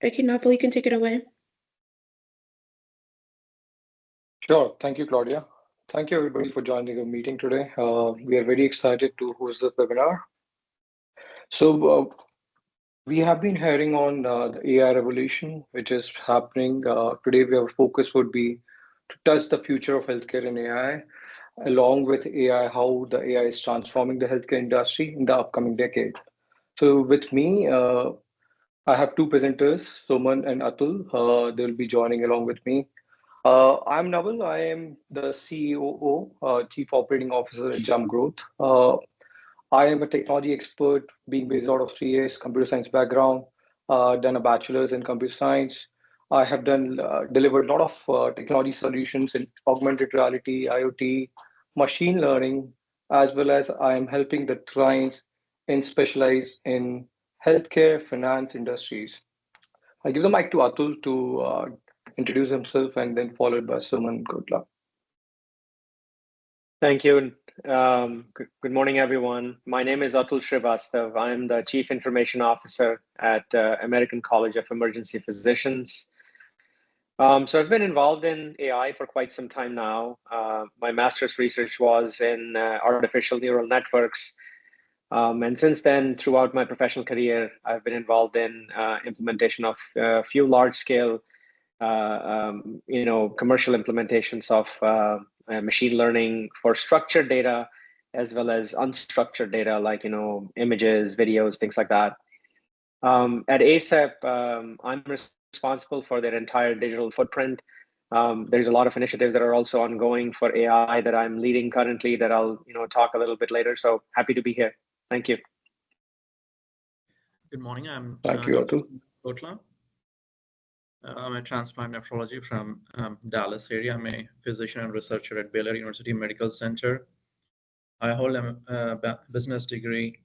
Okay, Naval, you can take it away. Sure. Thank you, Claudia. Thank you, everybody, for joining the meeting today. We are very excited to host this webinar. So, we have been hearing on the AI revolution, which is happening. Today, our focus would be to touch the future of healthcare in AI, along with AI, how the AI is transforming the healthcare industry in the upcoming decade. So, with me, I have two presenters, Suman and Atul. They'll be joining along with me. I'm Naval. I am the COO, Chief Operating Officer at Jump Growth. I am a technology expert, being based out of 3 years, computer science background, done a bachelor's in computer science. I have delivered a lot of technology solutions in augmented reality, IoT, machine learning, as well as I am helping the clients in specialize in healthcare, finance industries. I give the mic to Atul to introduce himself and then followed by Suman. Good luck. Thank you. Good morning, everyone. My name is Atul Srivastav. I'm the Chief Information Officer at American College of Emergency Physicians. So I've been involved in AI for quite some time now. My master's research was in artificial neural networks. And since then, throughout my professional career, I've been involved in implementation of a few large-scale, commercial implementations of machine learning for structured data, as well as unstructured data, like images, videos, things like that. At ASAP, I'm responsible for their entire digital footprint. There's a lot of initiatives that are also ongoing for AI that I'm leading currently that I'll talk a little bit later. So happy to be here. Thank you. Good morning. I'm Thank you, Dr. Atul. Kotla. I'm a transplant nephrology from Dallas area. I'm a physician and researcher at Baylor University Medical Center. I hold a business degree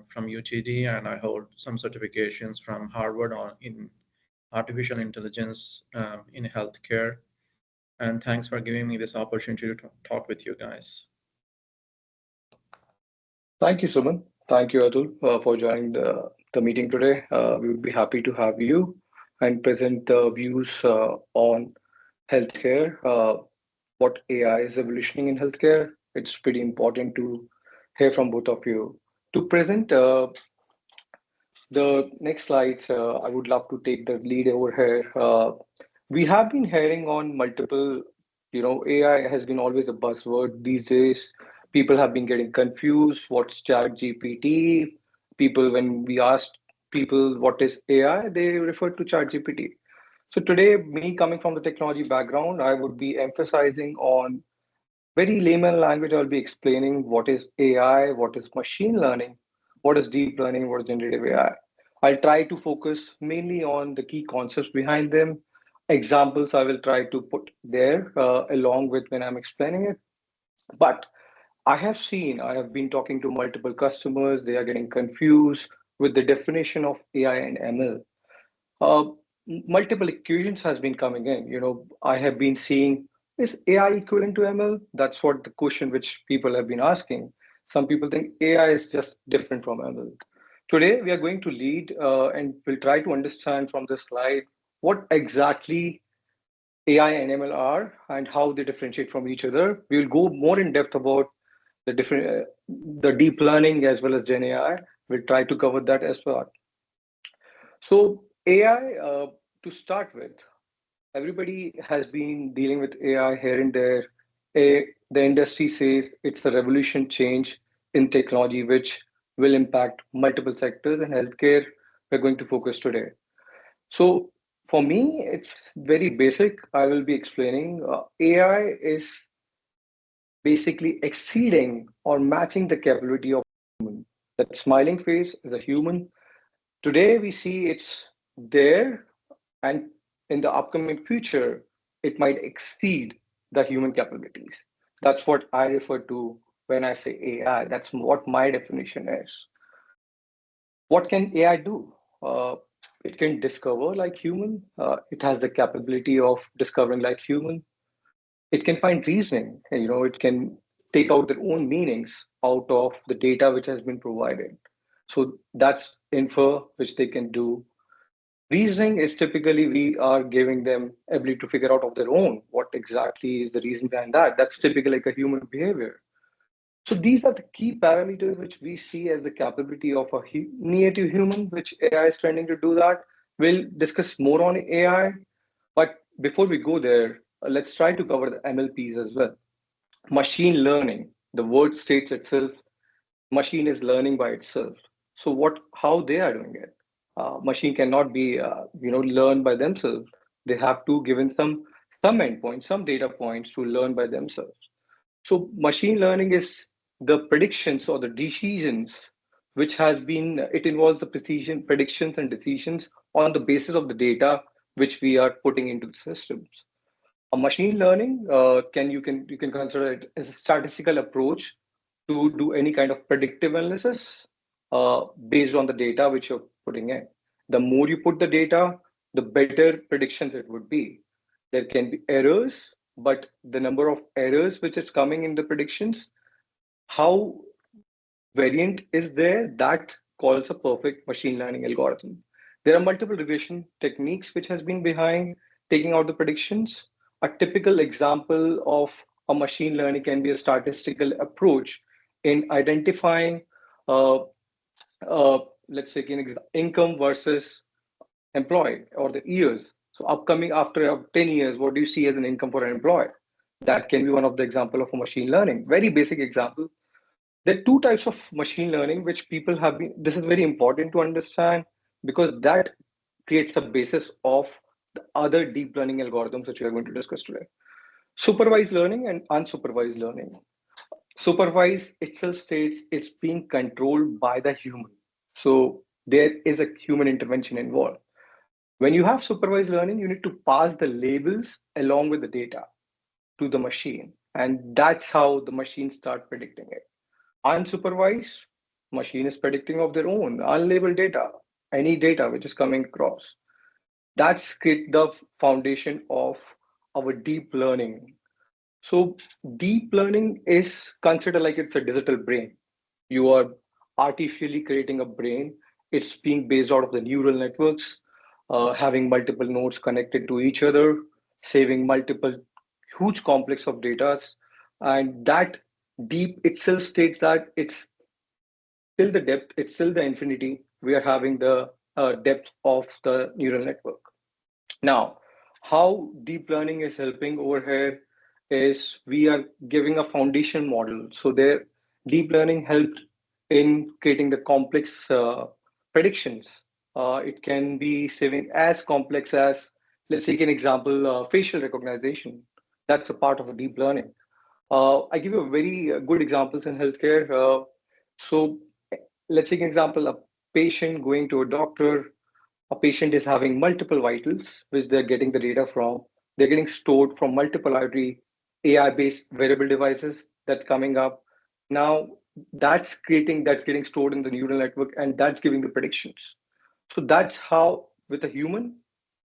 from UTD, and I hold some certifications from Harvard in artificial intelligence in healthcare. And thanks for giving me this opportunity to talk with you guys. Thank you, Suman. Thank you, Atul, for joining the meeting today. We would be happy to have you and present the views on healthcare, what AI is evolutioning in healthcare. It's pretty important to hear from both of you. To present the next slides, I would love to take the lead over here. We have been hearing on multiple, AI has been always a buzzword these days. People have been getting confused. What's Chat GPT? People, when we asked people what is AI, they refer to Chat GPT. So today, me coming from the technology background, I would be emphasizing on very layman language. I'll be explaining what is AI, what is machine learning, what is deep learning, what is generative AI. I'll try to focus mainly on the key concepts behind them. Examples I will try to put there along with when I'm explaining it. But I have been talking to multiple customers. They are getting confused with the definition of AI and ML. uh, Multiple equations has been coming in. I have been seeing, is AI equivalent to ML? That's what the question which people have been asking. Some people think AI is just different from ML. Today we are going to lead and we'll try to understand from this slide what exactly AI and ML are and how they differentiate from each other. We will go more in depth about the deep learning as well as Gen AI. We'll try to cover that as well. So AI, to start with, everybody has been dealing with AI here and there. The industry says it's a revolution change in technology, which will impact multiple sectors, and healthcare we're going to focus today. So for me, it's very basic. I will be explaining. AI is basically exceeding or matching the capability of human. That smiling face is a human. Today we see it's there, and in the upcoming future, it might exceed the human capabilities. That's what I refer to when I say AI. That's what my definition is. What can AI do? It can discover like human. It has the capability of discovering like human. It can find reasoning. It can take out their own meanings out of the data which has been provided. So that's infer which they can do. Reasoning is typically we are giving them ability to figure out of their own what exactly is the reason behind that. That's typically like a human behavior. So these are the key parameters which we see as the capability of a native human, which AI is tending to do that. We'll discuss more on AI, but before we go there, let's try to cover the MLPs as well. Machine learning, the word states itself, machine is learning by itself. So how they are doing it? Machine cannot be, learn by themselves. They have to given some endpoints, some data points to learn by themselves. So machine learning is the predictions or the decisions which has been, it involves the precision predictions and decisions on the basis of the data which we are putting into the systems. A machine learning you can consider it as a statistical approach to do any kind of predictive analysis based on the data which you're putting in. The more you put the data, the better predictions it would be. There can be errors, but the number of errors which is coming in the predictions, how variant is there, that calls a perfect machine learning algorithm. There are multiple regression techniques which has been behind taking out the predictions. A typical example of a machine learning can be a statistical approach in identifying, uh, uh, let's say, income versus employed or the years. So upcoming after 10 years, what do you see as an income for an employee? That can be one of the example of a machine learning. Very basic example. There are two types of machine learning which people have been, this is very important to understand because that creates the basis of the other deep learning algorithms which we are going to discuss today. Supervised learning and unsupervised learning. Supervised itself states it's being controlled by the human. So there is a human intervention involved. When you have supervised learning, you need to pass the labels along with the data to the machine. And that's how the machine start predicting it. Unsupervised, machine is predicting of their own, unlabeled data, any data which is coming across. That's the foundation of our deep learning. So deep learning is considered like it's a digital brain. You are artificially creating a brain. It's being based out of the neural networks, having multiple nodes connected to each other, saving multiple huge complex of data. And that deep itself states that it's still the depth, it's still the infinity. We are having the depth of the neural network. Now, how deep learning is helping over here is we are giving a foundation model. So there, deep learning helped in creating the complex predictions. It can be saving as complex as, let's take an example, facial recognition. That's a part of a deep learning. I give you a very good examples in healthcare. So let's take an example, a patient going to a doctor, a patient is having multiple vitals, which they're getting the data from. They're getting stored from multiple IoT AI-based wearable devices that's coming up. Now that's getting stored in the neural network and that's giving the predictions. So that's how with a human,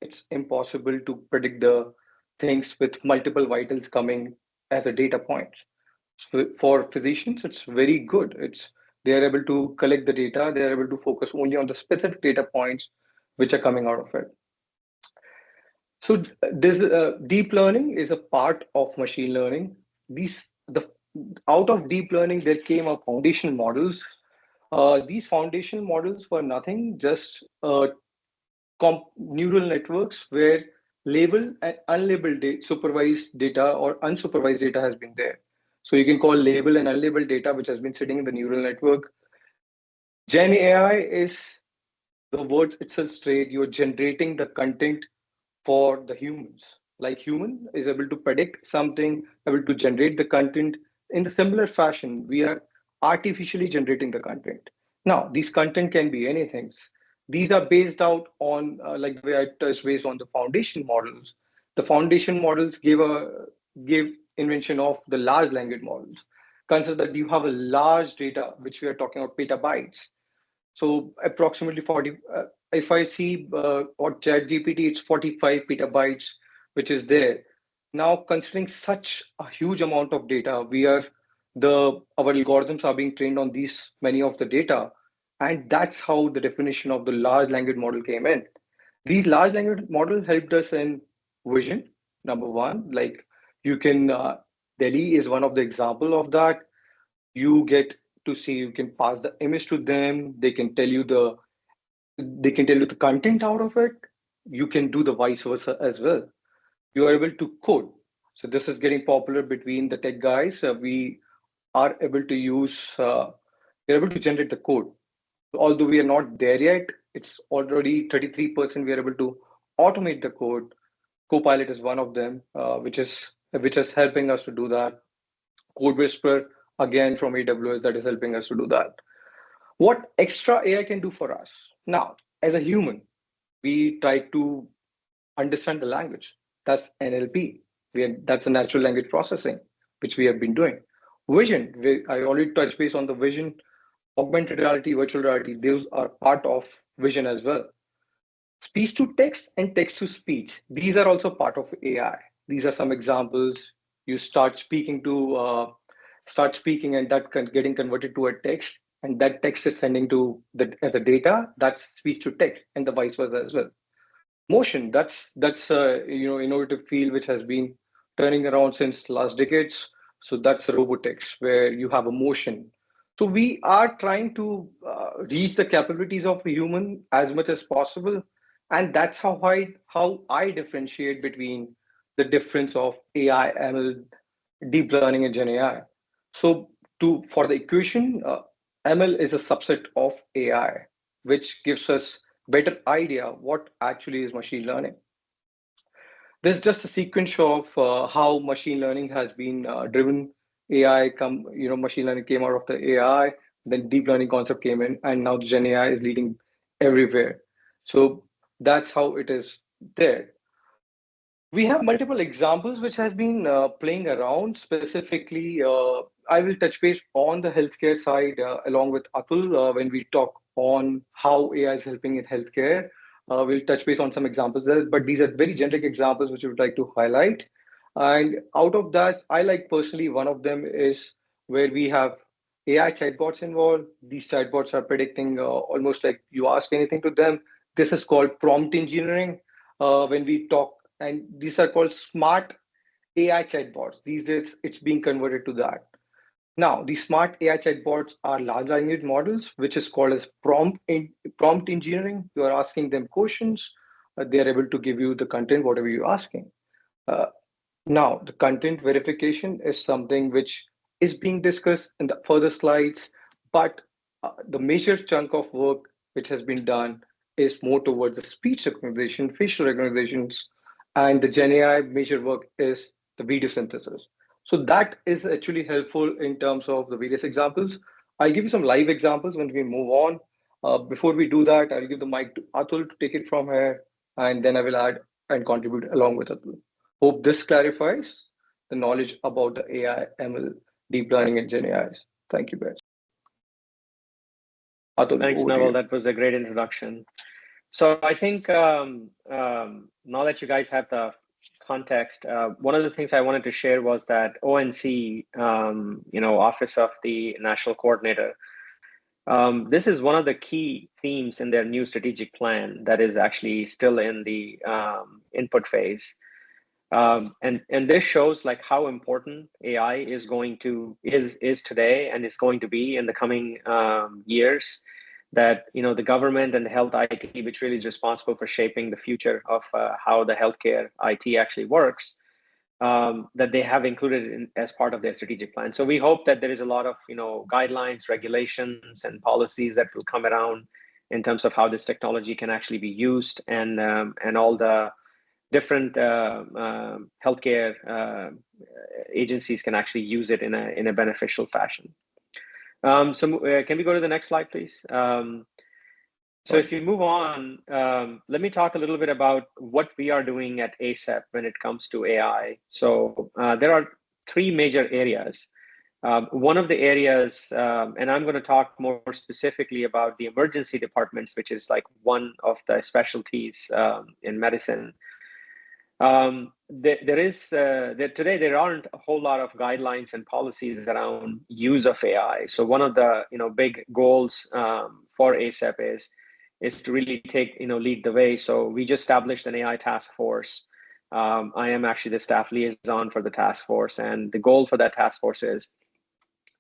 it's impossible to predict the things with multiple vitals coming as a data point. So for physicians, it's very good. It's they are able to collect the data. They are able to focus only on the specific data points which are coming out of it. So this deep learning is a part of machine learning. These the out of deep learning there came up foundation models. These foundation models were nothing, just neural networks where labeled and unlabeled supervised data or unsupervised data has been there. So you can call label and unlabeled data which has been sitting in the neural network. Gen AI is the words itself straight. You're generating the content for the humans. Like human is able to predict something, able to generate the content in a similar fashion. We are artificially generating the content. Now, these content can be anything. These are based out on, like the way I touched based on the foundation models. The foundation models give invention of the large language models. Consider that you have a large data, which we are talking about petabytes. So approximately 40, if I see on ChatGPT, it's 45 petabytes, which is there. Now, considering such a huge amount of data, our algorithms are being trained on these many of the data. And that's how the definition of the large language model came in. These large language models helped us in vision, number one. Like you can, Delhi is one of the example of that. You get to see, you can pass the image to them. They can tell you the content out of it. You can do the vice versa as well. You are able to code. So this is getting popular between the tech guys. We are able to use, we're able to generate the code. Although we are not there yet, it's already 33% we are able to automate the code. Copilot is one of them, which is helping us to do that. Code Whisper, again from AWS, that is helping us to do that. What extra AI can do for us? Now, as a human, we try to understand the language. That's NLP. That's a natural language processing, which we have been doing. Vision, I already touched base on the vision. Augmented reality, virtual reality, those are part of vision as well. Speech to text and text to speech, these are also part of AI. These are some examples. You start speaking, and that getting converted to a text, and that text is sending to the as a data. That's speech to text, and the vice versa as well. Motion, that's innovative field which has been turning around since last decades. So that's robotics, where you have a motion. So we are trying to reach the capabilities of a human as much as possible, and that's how I differentiate between the difference of AI, ML, deep learning, and Gen AI. So to for the equation, ML is a subset of AI, which gives us better idea what actually is machine learning. There's just a sequence of how machine learning has been driven. Machine learning came out of the AI, then deep learning concept came in, and now Gen AI is leading everywhere. So that's how it is there. We have multiple examples which has been playing around. Specifically, I will touch base on the healthcare side along with Atul when we talk on how AI is helping in healthcare. We'll touch base on some examples there, but these are very generic examples which we would like to highlight. And out of that, I like personally one of them is where we have AI chatbots involved. These chatbots are predicting almost like you ask anything to them. This is called prompt engineering. When we talk, and these are called smart AI chatbots. These days, it's being converted to that. Now, these smart AI chatbots are large language models, which is called as prompt engineering. You are asking them questions, they are able to give you the content, whatever you're asking. Uh, Now, the content verification is something which is being discussed in the further slides, but the major chunk of work which has been done is more towards the speech recognition, facial recognitions, and the Gen AI major work is the video synthesis. So that is actually helpful in terms of the various examples. I'll give you some live examples when we move on. Before we do that, I'll give the mic to Atul to take it from here, and then I will add and contribute along with Atul. Hope this clarifies the knowledge about the AI, ML, deep learning, and Gen AIs. Thank you, guys. Atul, Thanks, over to Naval. you. That was a great introduction. So I think now that you guys have the context, one of the things I wanted to share was that ONC, Office of the National Coordinator, this is one of the key themes in their new strategic plan that is actually still in the input phase. And this shows like how important AI is today and is going to be in the coming years. That the government and the health IT, which really is responsible for shaping the future of how the healthcare IT actually works, that they have included as part of their strategic plan. So we hope that there is a lot of guidelines, regulations, and policies that will come around in terms of how this technology can actually be used, and all the different healthcare agencies can actually use it in a beneficial fashion. So can we go to the next slide, please? So if you move on, let me talk a little bit about what we are doing at ACEP when it comes to AI. So there are three major areas. One of the areas, and I'm going to talk more specifically about the emergency departments, which is like one of the specialties in medicine. Today there aren't a whole lot of guidelines and policies around use of AI. So one of the big goals for ACEP is is to really lead the way. So we just established an AI task force. I am actually the staff liaison for the task force, and the goal for that task force is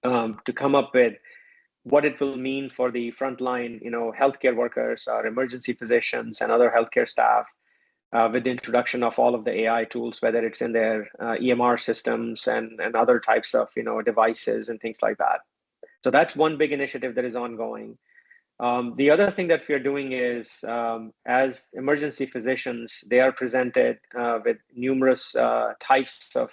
to come up with what it will mean for the frontline, healthcare workers, our emergency physicians, and other healthcare staff, with the introduction of all of the AI tools, whether it's in their EMR systems and other types of devices and things like that. So that's one big initiative that is ongoing. The other thing that we are doing is, as emergency physicians, they are presented with numerous types of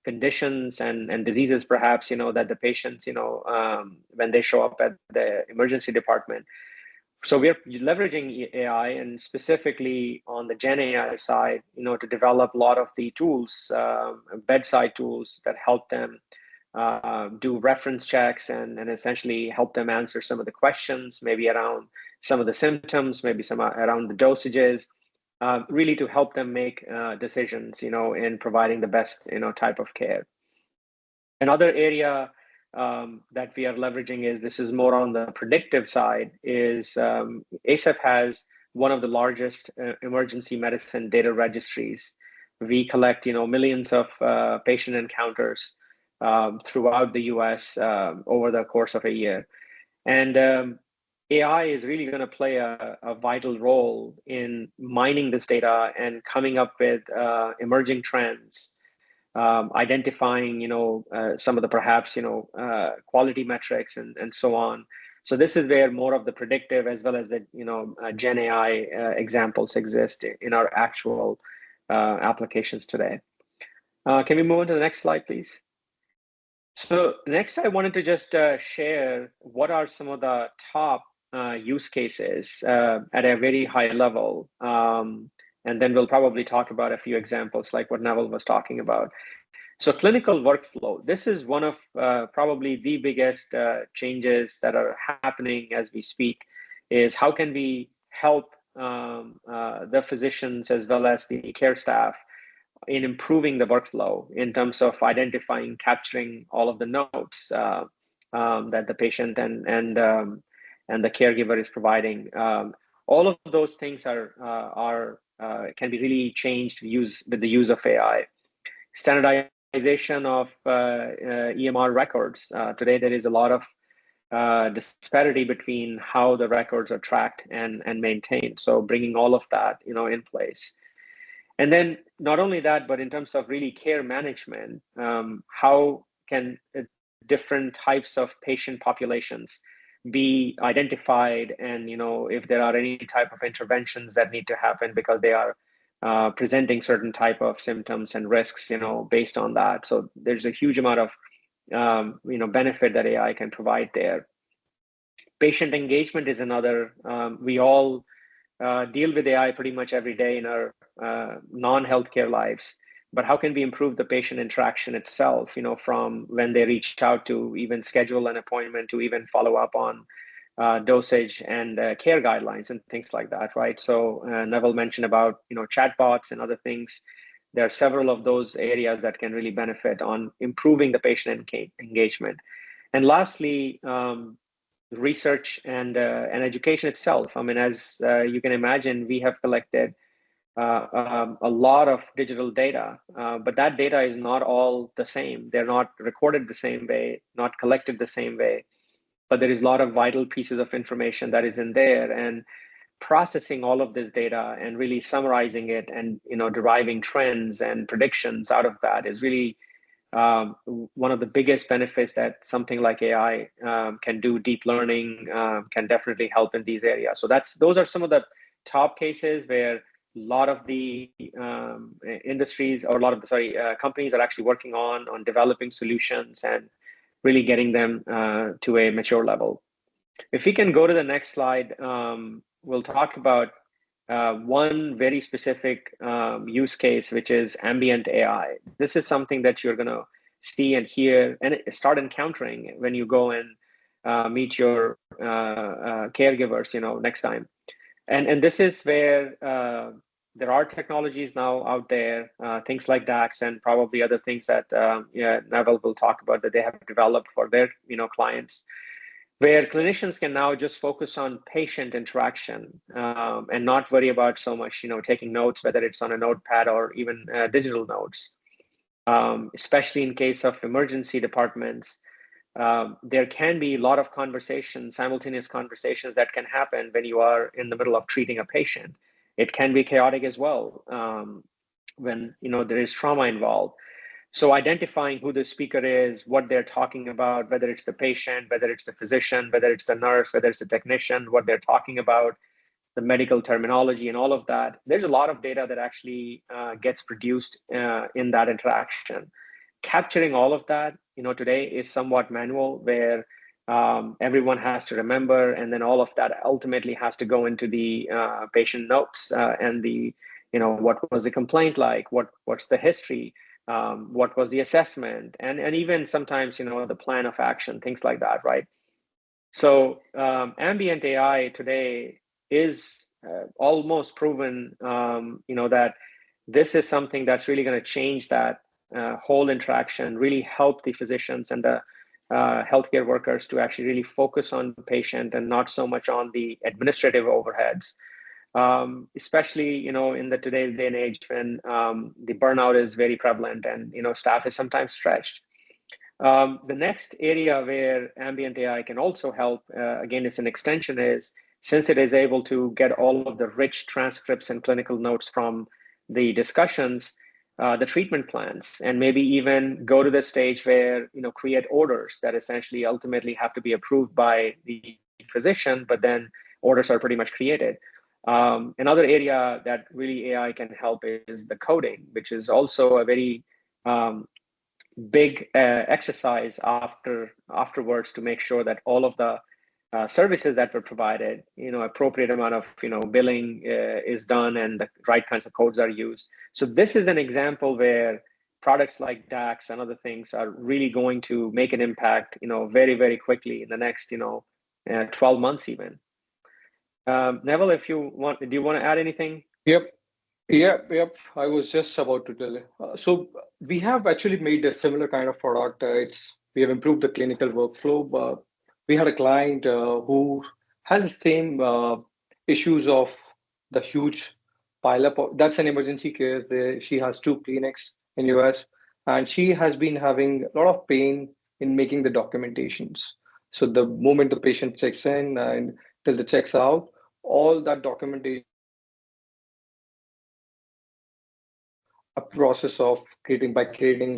conditions and diseases, perhaps, that the patients, when they show up at the emergency department. So we're leveraging AI, and specifically on the Gen AI side, to develop a lot of the tools, bedside tools that help them do reference checks and essentially help them answer some of the questions, maybe around some of the symptoms, maybe some around the dosages, really to help them make decisions, in providing the best, type of care. Another area that we are leveraging is, this is more on the predictive side, is ACEP has one of the largest emergency medicine data registries. We collect, millions of patient encounters throughout the US over the course of a year. And AI is really going to play a vital role in mining this data and coming up with emerging trends, identifying, some of the perhaps, quality metrics and so on. So this is where more of the predictive as well as the, Gen AI examples exist in our actual applications today. Can we move on to the next slide, please? So next, I wanted to just share what are some of the top use cases at a very high level. And then we'll probably talk about a few examples like what Neville was talking about. So clinical workflow, this is one of probably the biggest changes that are happening as we speak, is how can we help the physicians as well as the care staff in improving the workflow in terms of identifying, capturing all of the notes that the patient and the caregiver is providing. All of those things can be really changed with the use of AI. Standardization of EMR records. Today, there is a lot of disparity between how the records are tracked and maintained. So bringing all of that, in place. And then not only that, but in terms of really care management, how can different types of patient populations be identified, and if there are any type of interventions that need to happen because they are presenting certain type of symptoms and risks, based on that. So there's a huge amount of benefit that AI can provide there. Patient engagement is another. We all deal with AI pretty much every day in our non-healthcare lives, but how can we improve the patient interaction itself, from when they reach out to even schedule an appointment to even follow up on dosage and care guidelines and things like that, right? So Neville mentioned about, chatbots and other things. There are several of those areas that can really benefit on improving the patient engagement. And lastly, research and education itself. I mean, as you can imagine, we have collected a lot of digital data, but that data is not all the same. They're not recorded the same way, not collected the same way, but there is a lot of vital pieces of information that is in there, and processing all of this data and really summarizing it and, deriving trends and predictions out of that is really one of the biggest benefits that something like AI can do. Deep learning can definitely help in these areas. So those are some of the top cases where a lot of the industries, or a lot of the companies are actually working on developing solutions and really getting them to a mature level. If we can go to the next slide, we'll talk about one very specific use case, which is ambient AI. This is something that you're going to see and hear and start encountering when you go and meet your caregivers, next time. And this is where there are technologies now out there, things like DAX and probably other things that Neville will talk about that they have developed for their clients, where clinicians can now just focus on patient interaction and not worry about so much, taking notes, whether it's on a notepad or even digital notes. Especially in case of emergency departments, there can be a lot of conversations, simultaneous conversations that can happen when you are in the middle of treating a patient. It can be chaotic as well when there is trauma involved. So identifying who the speaker is, what they're talking about, whether it's the patient, whether it's the physician, whether it's the nurse, whether it's the technician, what they're talking about, the medical terminology and all of that. There's a lot of data that actually gets produced in that interaction. Capturing all of that, today is somewhat manual, where everyone has to remember, and then all of that ultimately has to go into the patient notes and the, what was the complaint like, what's the history, what was the assessment, and even sometimes, the plan of action, things like that, right? So ambient AI today is almost proven, that this is something that's really going to change that whole interaction, really help the physicians and the healthcare workers to actually really focus on the patient and not so much on the administrative overheads. Especially, in the today's day and age when the burnout is very prevalent and, staff is sometimes stretched. The next area where ambient AI can also help, again, it's an extension, is since it is able to get all of the rich transcripts and clinical notes from the discussions, the treatment plans, and maybe even go to the stage where, create orders that essentially ultimately have to be approved by the physician, but then orders are pretty much created. Another area that really AI can help is the coding, which is also a very big exercise afterwards to make sure that all of the services that were provided, appropriate amount of billing is done and the right kinds of codes are used. So this is an example where products like DAX and other things are really going to make an impact, very, very quickly in the next 12 months even. Neville, if you want, do you want to add anything? Yep. I was just about to tell you. So we have actually made a similar kind of product. We have improved the clinical workflow. But we had a client who has the same issues of the huge pileup. That's an emergency case. She has two clinics in US, and she has been having a lot of pain in making the documentations. So the moment the patient checks in and till the checks out, all that documentation, a process of creating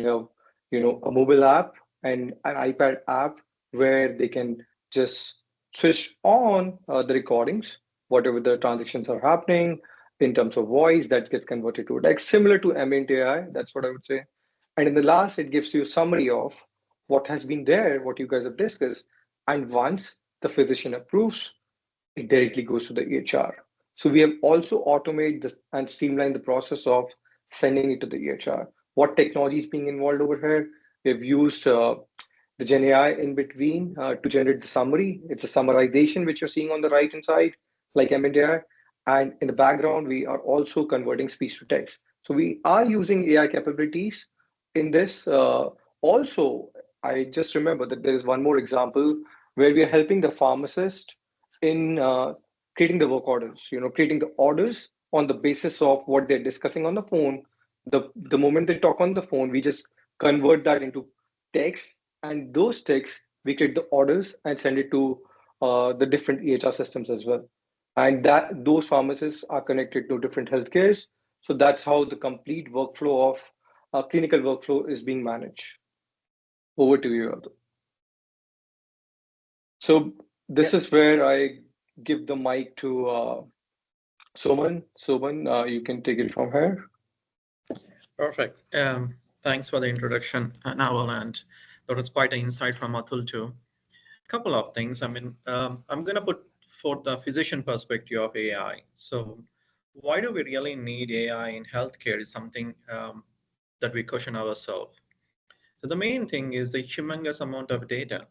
a mobile app and an iPad app where they can just switch on the recordings, whatever the transactions are happening in terms of voice that gets converted to text, similar to ambient AI. That's what I would say. And in the last, it gives you a summary of what has been there, what you guys have discussed. And once the physician approves, it directly goes to the EHR. So we have also automated this and streamlined the process of sending it to the EHR. What technology is being involved over here? We've used the Gen AI in between to generate the summary. It's a summarization which you're seeing on the right hand side, like ambient AI. And in the background, we are also converting speech to text. So we are using AI capabilities in this. Also, I just remember that there is one more example where we are helping the pharmacist in creating the work orders, creating the orders on the basis of what they're discussing on the phone. The moment they talk on the phone, we just convert that into text, and those texts we create the orders and send it to the different EHR systems as well. And that those pharmacists are connected to different healthcares. So that's how the complete workflow of clinical workflow is being managed. Over to you, Abdul. So this is where I give the mic to Soman. Soman, you can take it from here. Perfect. Thanks for the introduction, Nawal, and that was quite an insight from Atul too. A couple of things. I mean, I'm going to put forth the physician perspective of AI. So why do we really need AI in healthcare is something that we question ourselves. So the main thing is the humongous amount of data.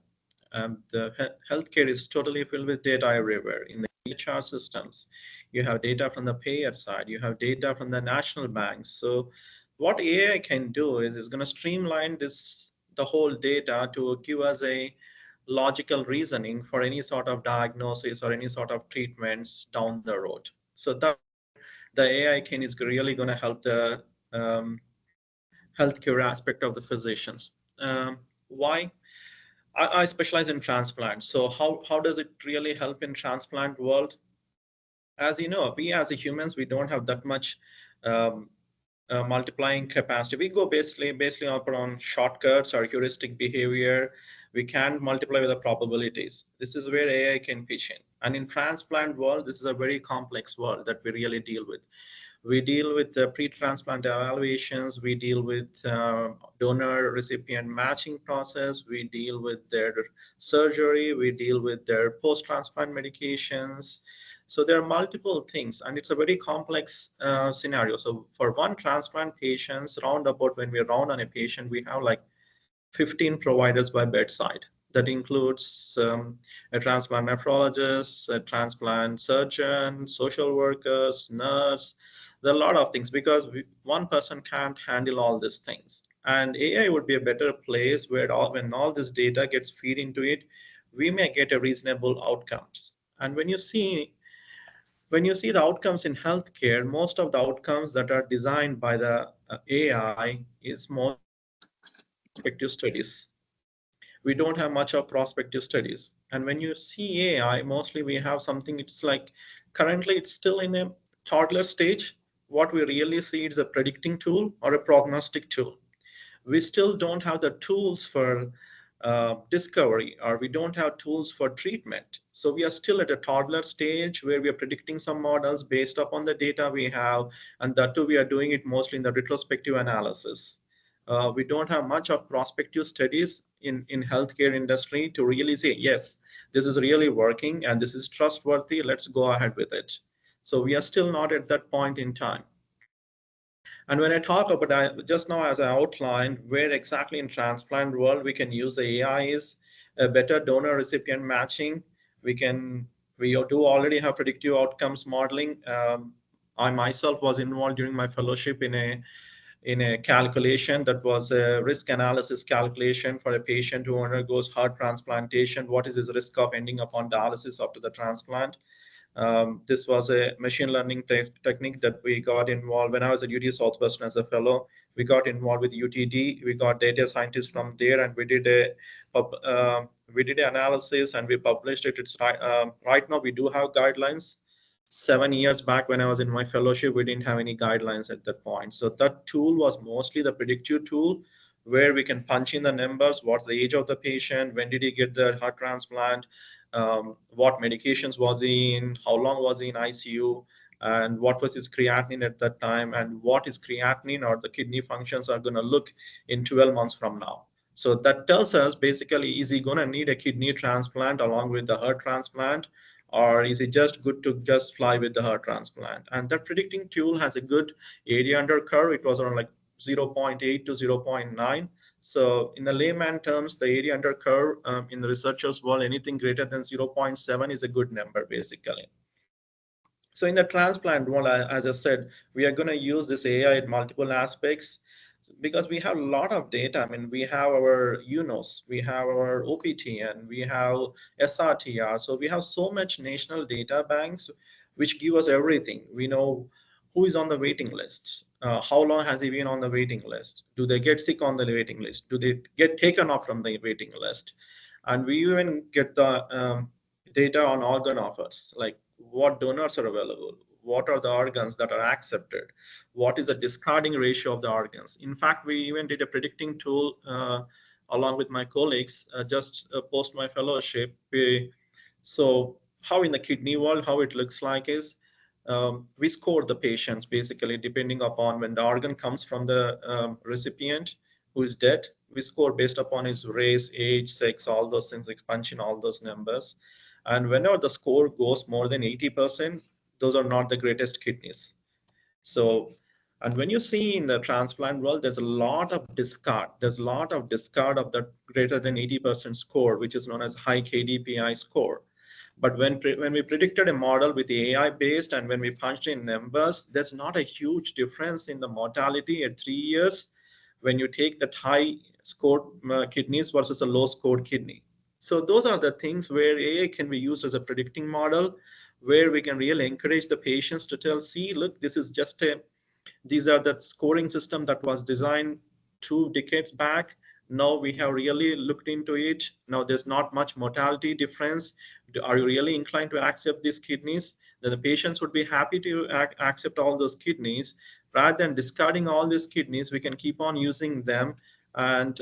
The healthcare is totally filled with data everywhere. In the EHR systems, you have data from the payer side, you have data from the national banks. So what AI can do is it's going to streamline the whole data to give us a logical reasoning for any sort of diagnosis or any sort of treatments down the road. So that's where the AI is really going to help the um, healthcare aspect of the physicians. Why? I specialize in transplant. So how does it really help in transplant world? As you know, we as a humans, we don't have that much um, multiplying capacity. We go basically on shortcuts or heuristic behavior. We can't multiply with the probabilities. This is where AI can pitch in. And in transplant world, this is a very complex world that we really deal with. We deal with the pre-transplant evaluations. We deal with donor-recipient matching process. We deal with their surgery. We deal with their post-transplant medications. So there are multiple things, and it's a very complex scenario. So for one transplant patients, round about when we round on a patient, we have like 15 providers by bedside. That includes a transplant nephrologist, a transplant surgeon, social workers, nurse. There are a lot of things because one person can't handle all these things. And AI would be a better place where when all this data gets feed into it, we may get a reasonable outcomes. And when you see the outcomes in healthcare, most of the outcomes that are designed by the AI is mostly prospective studies. We don't have much of prospective studies. And when you see AI, mostly we have something, it's like currently it's still in a toddler stage. What we really see is a predicting tool or a prognostic tool. We still don't have the tools for discovery, or we don't have tools for treatment. So we are still at a toddler stage where we are predicting some models based upon the data we have, and that too we are doing it mostly in the retrospective analysis. We don't have much of prospective studies in healthcare industry to really say, yes, this is really working and this is trustworthy, let's go ahead with it. So we are still not at that point in time. And when I talk about just now, as I outlined, where exactly in transplant world we can use the AI is a better donor recipient matching. We do already have predictive outcomes modeling. I myself was involved during my fellowship in a calculation that was a risk analysis calculation for a patient who undergoes heart transplantation. What is his risk of ending up on dialysis after the transplant? This was a machine learning technique that we got involved when I was at UT Southwestern as a fellow. We got involved with UTD. We got data scientists from there, and we did an analysis and we published it. It's right now we do have guidelines. 7 years back when I was in my fellowship, we didn't have any guidelines at that point. So that tool was mostly the predictive tool where we can punch in the numbers, what's the age of the patient, when did he get the heart transplant, what medications was he in, how long was he in ICU, and what was his creatinine at that time, and what his creatinine or the kidney functions are going to look in 12 months from now. So that tells us basically, is he going to need a kidney transplant along with the heart transplant, or is it just good to just fly with the heart transplant? And that predicting tool has a good area under curve. It was around like 0.8 to 0.9. So in the layman terms, the area under curve in the researchers' world, anything greater than 0.7 is a good number, basically. So in the transplant world, as I said, we are going to use this AI in multiple aspects because we have a lot of data. I mean, we have our UNOS, we have our OPTN, we have SRTR. So we have so much national data banks which give us everything. We know who is on the waiting list, how long has he been on the waiting list, do they get sick on the waiting list, do they get taken off from the waiting list, and we even get the data on organ offers, like what donors are available, what are the organs that are accepted, what is the discarding ratio of the organs. In fact, we even did a predicting tool along with my colleagues just post my fellowship. So how in the kidney world, how it looks like is we score the patients basically depending upon when the organ comes from the recipient who is dead. We score based upon his race, age, sex, all those things, like punch in all those numbers. And whenever the score goes more than 80%, those are not the greatest kidneys. So, and when you see in the transplant world, there's a lot of discard. There's a lot of discard of that greater than 80% score, which is known as high KDPI score. But when we predicted a model with the AI based and when we punched in numbers, there's not a huge difference in the mortality at 3 years when you take that high scored kidneys versus a low scored kidney. So those are the things where AI can be used as a predicting model, where we can really encourage the patients to tell, see, look, this is just these are the scoring system that was designed 2 decades back. Now we have really looked into it. Now there's not much mortality difference. Are you really inclined to accept these kidneys? Then the patients would be happy to accept all those kidneys. Rather than discarding all these kidneys, we can keep on using them, and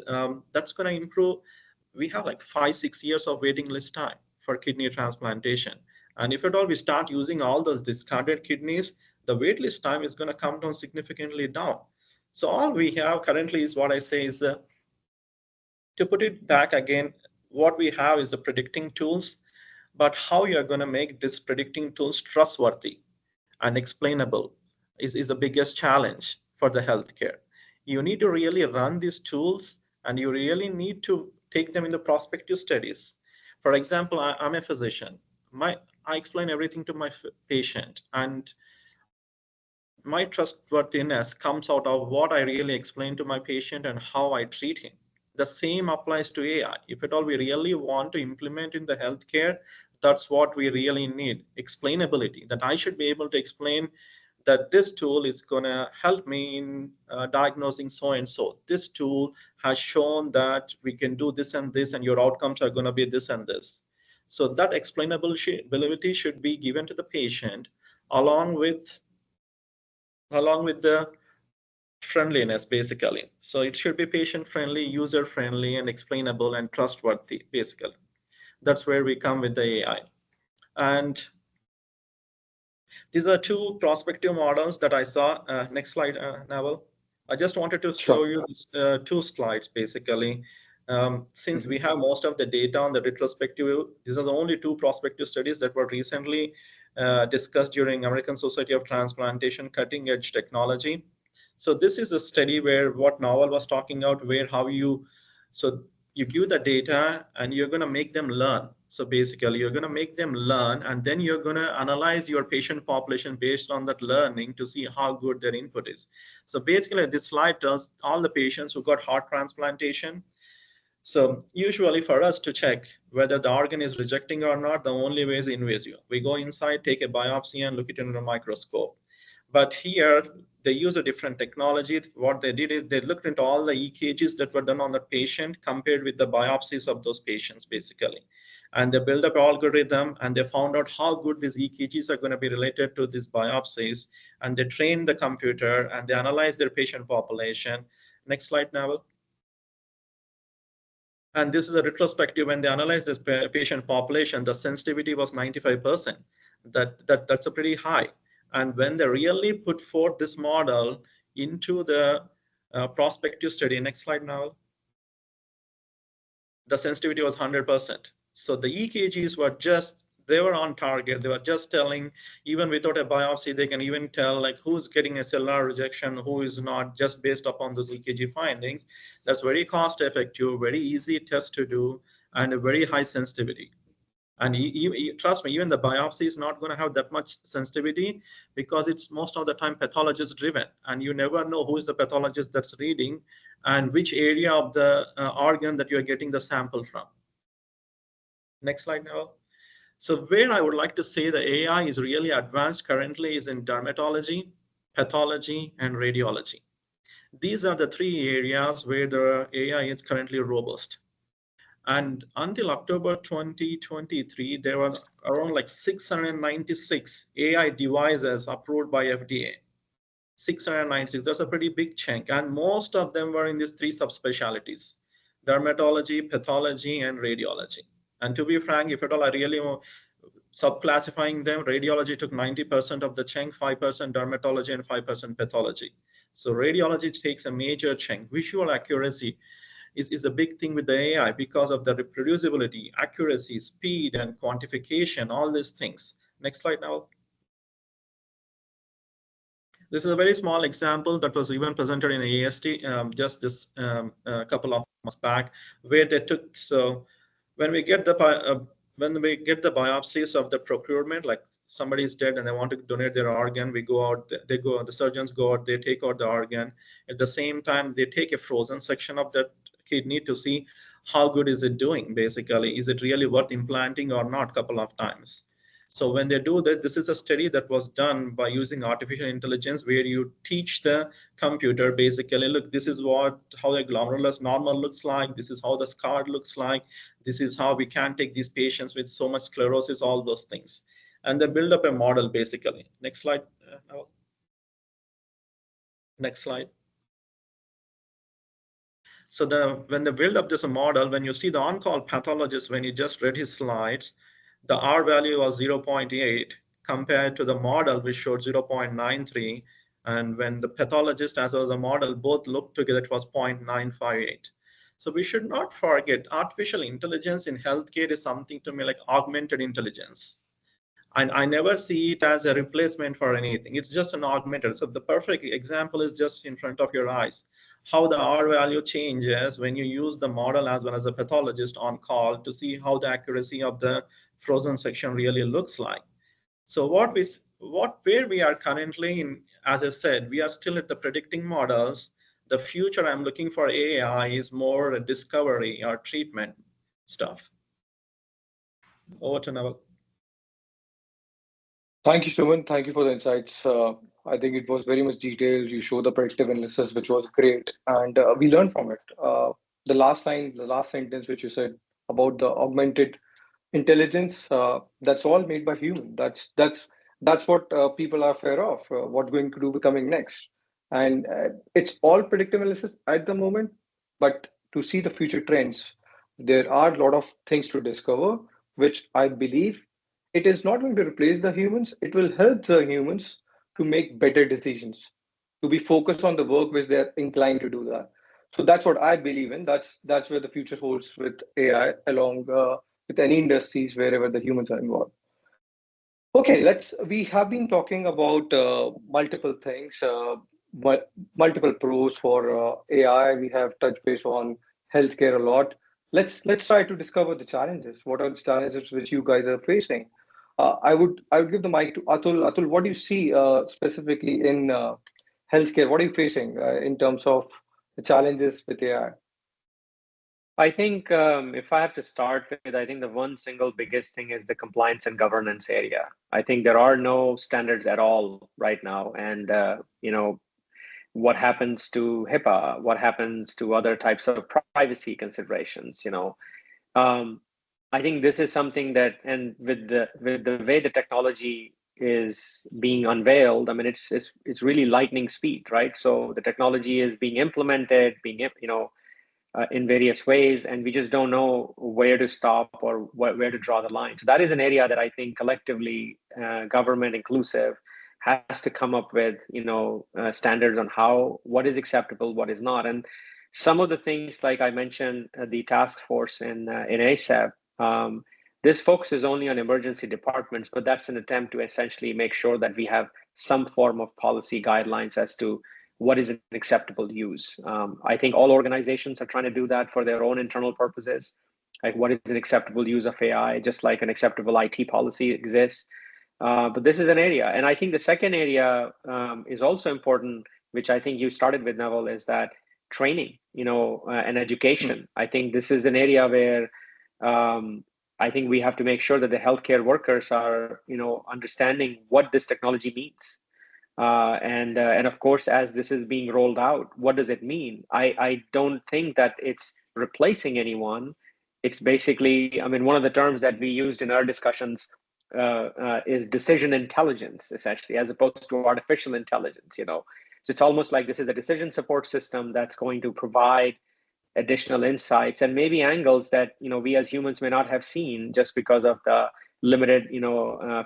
that's going to improve. We have like 5-6 years of waiting list time for kidney transplantation. And if at all we start using all those discarded kidneys, the wait list time is going to come down significantly down. So all we have currently is what I say is to put it back again, what we have is the predicting tools, but how you're going to make this predicting tools trustworthy and explainable is the biggest challenge for the healthcare. You need to really run these tools, and you really need to take them in the prospective studies. For example, I'm a physician. I explain everything to my patient, and my trustworthiness comes out of what I really explain to my patient and how I treat him. The same applies to AI. If at all we really want to implement in the healthcare, that's what we really need. Explainability, that I should be able to explain that this tool is going to help me in diagnosing so and so. This tool has shown that we can do this and this, and your outcomes are going to be this and this. So that explainability should be given to the patient along with the friendliness, basically. So it should be patient friendly, user friendly, and explainable and trustworthy, basically. That's where we come with the AI. And these are 2 prospective models that I saw. Next slide, Naval. I just wanted to show Sure. you this, 2 slides, basically. Since Mhm. we have most of the data on the retrospective, these are the only 2 prospective studies that were recently discussed during American Society of Transplantation cutting edge technology. So this is a study where what Naval was talking about, where how you, so you give the data and you're going to make them learn. So basically you're going to make them learn, and then you're going to analyze your patient population based on that learning to see how good their input is. So basically this slide tells all the patients who got heart transplantation. So usually for us to check whether the organ is rejecting or not, the only way is invasive. We go inside, take a biopsy, and look it under a microscope. But here they use a different technology. What they did is they looked into all the EKGs that were done on the patient compared with the biopsies of those patients, basically. And they built up an algorithm, and they found out how good these EKGs are going to be related to these biopsies. And they trained the computer, and they analyzed their patient population. Next slide, Naval. And this is a retrospective. When they analyzed this patient population, the sensitivity was 95%. That's a pretty high. And when they really put forth this model into the prospective study, next slide now, the sensitivity was 100%. So the EKGs were just, they were on target. They were just telling, even without a biopsy, they can even tell like who's getting a cellular rejection, who is not, just based upon those EKG findings. That's very cost effective, very easy test to do, and a very high sensitivity. And trust me, even the biopsy is not going to have that much sensitivity, because it's most of the time pathologist driven, and you never know who is the pathologist that's reading and which area of the organ that you're getting the sample from. Next slide now. So where I would like to say the AI is really advanced currently is in dermatology, pathology, and radiology. These are the 3 areas where the AI is currently robust. And until October 2023, there were around like 696 AI devices approved by FDA. 696, that's a pretty big chunk. And most of them were in these 3 subspecialties: dermatology, pathology, and radiology. And to be frank, if at all I really subclassifying them, radiology took 90% of the chunk, 5% dermatology, and 5% pathology. So radiology takes a major chunk. Visual accuracy is a big thing with the AI because of the reproducibility, accuracy, speed, and quantification, all these things. Next slide now. This is a very small example that was even presented in AST just this couple of months back, where they took, so when we get the biopsies of the procurement, like somebody is dead and they want to donate their organ, we go out, the surgeons go out, they take out the organ. At the same time, they take a frozen section of that kidney to see how good is it doing? Basically, is it really worth implanting or not? Couple of times. So when they do that, this is a study that was done by using artificial intelligence, where you teach the computer basically, look, this is how a glomerulus normal looks like. This is how the scar looks like. This is how we can take these patients with so much sclerosis, all those things. And they build up a model basically. Next slide. Next slide. So when they build up this model, when you see the on-call pathologist, when you just read his slides, the R value was 0.8 compared to the model, which showed 0.93. And when the pathologist as well as the model both looked together, it was 0.958. So we should not forget artificial intelligence in healthcare is something to me like augmented intelligence. And I never see it as a replacement for anything. It's just an augmented. So the perfect example is just in front of your eyes. How the R value changes when you use the model as well as a pathologist on call to see how the accuracy of the frozen section really looks like. So where we are currently in, as I said, we are still at the predicting models. The future I'm looking for AI is more discovery or treatment stuff. Over to Naval. Thank you, Suman. Thank you for the insights. I think it was very much detailed. You showed the predictive analysis, which was great, and we learned from it. The last line, the last sentence, which you said about the augmented intelligence, that's all made by human. That's what people are aware of. What's going to do becoming next, and it's all predictive analysis at the moment. But to see the future trends, there are a lot of things to discover, which I believe it is not going to replace the humans. It will help the humans to make better decisions, to be focused on the work which they're inclined to do that. So that's what I believe in. That's where the future holds with AI, along with any industries wherever the humans are involved. Okay, let's. We have been talking about multiple things, multiple pros for AI. We have touched base on healthcare a lot. Let's try to discover the challenges. What are the challenges which you guys are facing? I would give the mic to Atul. Atul, what do you see specifically in healthcare? What are you facing in terms of the challenges with AI? I think if I have to start with, I think the one single biggest thing is the compliance and governance area. I think there are no standards at all right now, and what happens to HIPAA, what happens to other types of privacy considerations. Um, I think this is something that, and with the way the technology is being unveiled, I mean, it's really lightning speed, right? So the technology is being implemented, in various ways, and we just don't know where to stop or where to draw the line. So that is an area that I think collectively, government inclusive, has to come up with standards on what is acceptable, what is not. And some of the things, like I mentioned, the task force in ASAP, this focuses only on emergency departments, but that's an attempt to essentially make sure that we have some form of policy guidelines as to what is an acceptable use. I think all organizations are trying to do that for their own internal purposes. Like, what is an acceptable use of AI, just like an acceptable IT policy exists. But this is an area. And I think the second area is also important, which I think you started with, Naval, is that training, and education. I think this is an area where I think we have to make sure that the healthcare workers are, understanding what this technology means. And of course, as this is being rolled out, what does it mean? I don't think that it's replacing anyone. It's basically, I mean, one of the terms that we used in our discussions is decision intelligence, essentially, as opposed to artificial intelligence. So it's almost like this is a decision support system that's going to provide additional insights and maybe angles that we as humans may not have seen, just because of the limited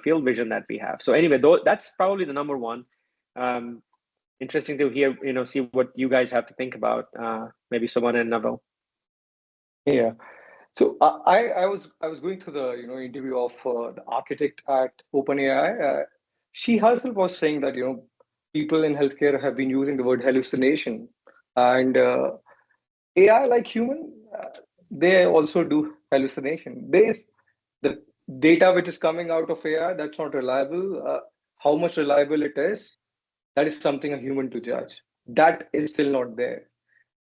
field vision that we have. So anyway, that's probably the number one. Interesting to hear, see what you guys have to think about, maybe someone in Naval. Yeah. So I was going through the interview of the architect at OpenAI. She herself was saying that people in healthcare have been using the word hallucination, and AI, like human, they also do hallucination. The data which is coming out of AI, that's not reliable. How much reliable it is, that is something a human to judge. That is still not there.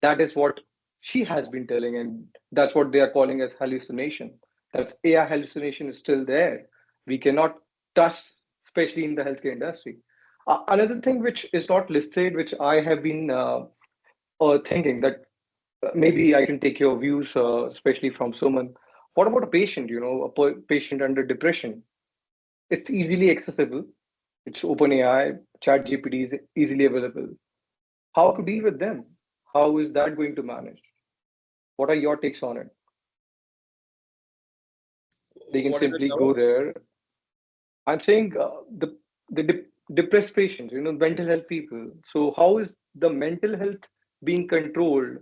That is what she has been telling, and that's what they are calling as hallucination. That's AI hallucination is still there. We cannot touch, especially in the healthcare industry. Another thing which is not listed, which I have been thinking that maybe I can take your views, especially from Suman. What about a patient? Patient under depression. It's easily accessible. It's OpenAI, ChatGPT is easily available. How to deal with them? How is that going to manage? What are your takes on it? They can What is it, simply go Naval? there. I'm saying the depressed patients, mental health people. So how is the mental health being controlled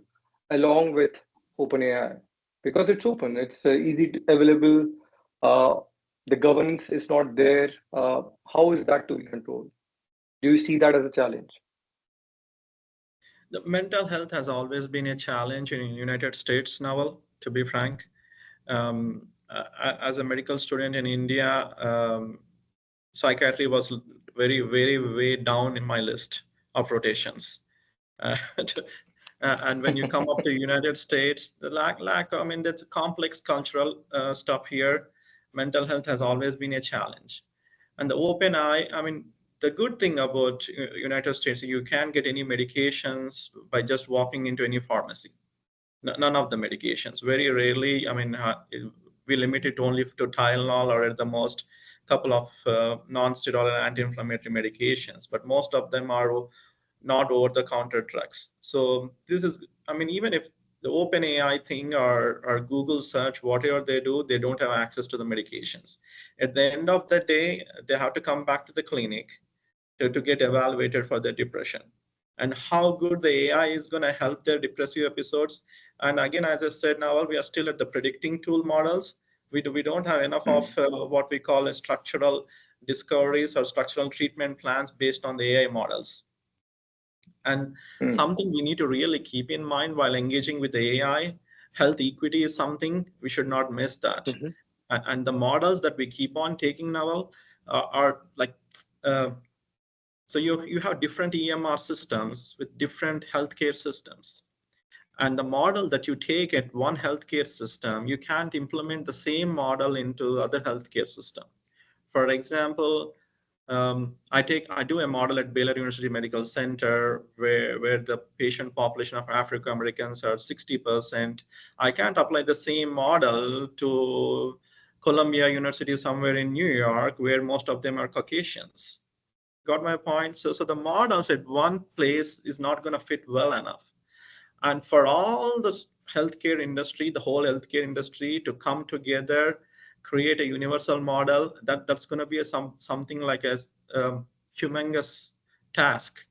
along with OpenAI? Because it's open, it's available. Uh, the governance is not there. How is that to be controlled? Do you see that as a challenge? The mental health has always been a challenge in the United States, Naval, to be frank. As a medical student in India, psychiatry was very, very way down in my list of rotations. Uh, and when you come up to United States, the lack, I mean, that's complex cultural stuff here. Mental health has always been a challenge. And the open eye, I mean, the good thing about United States, you can get any medications by just walking into any pharmacy. None of the medications. Very rarely, I mean, we limit it only to Tylenol or at the most couple of non-steroidal anti-inflammatory medications, but most of them are not over-the-counter drugs. So this is, I mean, even if the open AI thing or Google search, whatever they do, they don't have access to the medications. At the end of the day, they have to come back to the clinic to get evaluated for their depression. And how good the AI is going to help their depressive episodes. And again, as I said, now we are still at the predicting tool models. We don't have enough of what we call a structural discoveries or structural treatment plans based on the AI models. And Hmm. something we need to really keep in mind while engaging with the AI, health equity is something we should not miss that. Mhm. And the models that we keep on taking now are like, uh, so you have different EMR systems with different healthcare systems. And the model that you take at one healthcare system, you can't implement the same model into other healthcare system. For example, I do a model at Baylor University Medical Center where the patient population of African Americans are 60%. I can't apply the same model to Columbia University somewhere in New York where most of them are Caucasians. Got my point? So the models at one place is not going to fit well enough. And for all the healthcare industry, the whole healthcare industry to come together, create a universal model, that's going to be something like a humongous task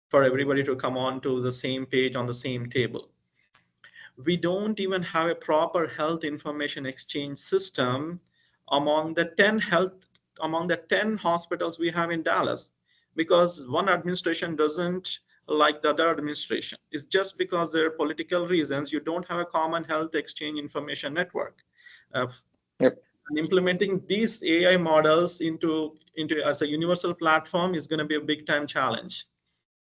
for everybody to come on to the same page on the same table. We don't even have a proper health information exchange system among the 10 hospitals we have in Dallas, because one administration doesn't like the other administration. It's just because there are political reasons you don't have a common health exchange information network. Uh, Yep. and implementing these AI models into as a universal platform is going to be a big time challenge.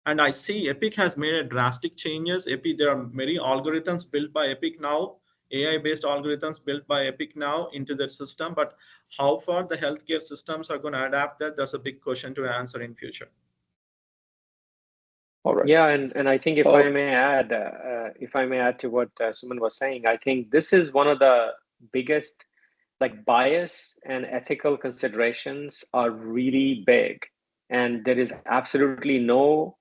And I see Epic has made a drastic changes. Epic, there are many algorithms built by Epic now, AI-based algorithms built by Epic now into their system. But how far the healthcare systems are going to adapt that, that's a big question to answer in future. All right. Yeah, and I think if I may add to what Suman was saying, I think this is one of the biggest, like, bias and ethical considerations are really big, and there is absolutely no